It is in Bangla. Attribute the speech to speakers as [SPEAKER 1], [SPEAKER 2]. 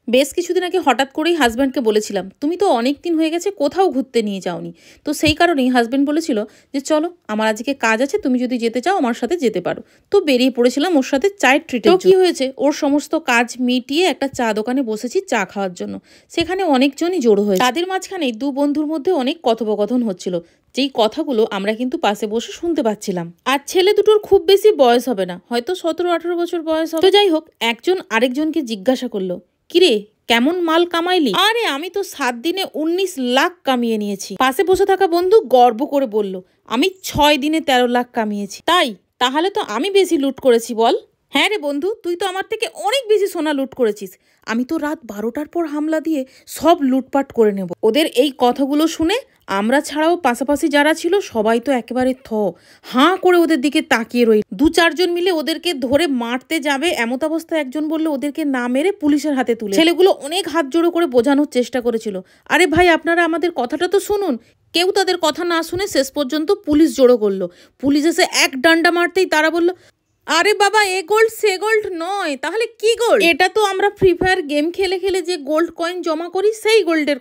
[SPEAKER 1] বেশ কিছুদিন আগে হঠাৎ করেই হাজব্যান্ডকে বলেছিলাম, তুমি তো অনেক দিন হয়ে গেছে কোথাও ঘুরতে নিয়ে যাওনি। তো সেই কারণেই হাজব্যান্ড বলেছিল যে চলো আমার আজকে কাজ আছে, তুমি যদি যেতে চাও আমার সাথে যেতে পারো। তো বেরিয়ে পড়েছিলাম ওর সাথে চায়ের ট্রিটে। কি হয়েছে, ওর সমস্ত কাজ মিটিয়ে একটা চা দোকানে বসেছি চা খাওয়ার জন্য। সেখানে অনেকজনই জড়ো হয়েছে। তাদের মাঝখানে দু বন্ধুর মধ্যে অনেক কথোপকথন হচ্ছিল, যেই কথাগুলো আমরা কিন্তু পাশে বসে শুনতে পাচ্ছিলাম। আর ছেলে দুটোর খুব বেশি বয়স হবে না, হয়তো 17-18 বছর বয়স হবে। তো যাই হোক, একজন আরেকজনকে জিজ্ঞাসা করলো, কিরে কেমন মাল কামাইলি? আরে আমি তো 7 দিনে 19 লাখ কামিয়ে নিয়েছি। পাশে বসে থাকা বন্ধু গর্ব করে বলল, আমি 6 দিনে 13 লাখ কামিয়েছি। তাই তাহলে তো আমি বেশি লুট করেছি বল? হ্যাঁ রে বন্ধু, তুই তো আমার থেকে অনেক বেশি সোনা লুট করেছিস। আমি তো রাত 12টার পর হামলা দিয়ে সব লুটপাট করে নেব। ওদের এই কথাগুলো শুনে আমরা ছাড়াও পাশাপাশি যারা ছিল সবাই তো একেবারে হাঁ করে ওদের দিকে তাকিয়ে রই। 2-4 জন মিলে ওদেরকে ধরে মারতে যাবে এমত অবস্থায় একজন বললো ওদেরকে না মেরে পুলিশের হাতে তুলে। ছেলেগুলো অনেক হাত জোড়ো করে বোঝানোর চেষ্টা করেছিল, আরে ভাই আপনারা আমাদের কথাটা তো শুনুন। কেউ তাদের কথা না শুনে শেষ পর্যন্ত পুলিশ জড়ো করলো। পুলিশ এসে এক ডান্ডা মারতেই তারা বলল, আরে বাবা এ গোল্ড সে গোল্ড নয়, তাহলে কি গোল্ড? এটা তো আমরা ফ্রি ফায়ার গেম খেলে খেলে যে গোল্ড কয়েন জমা করি সেই গোল্ডের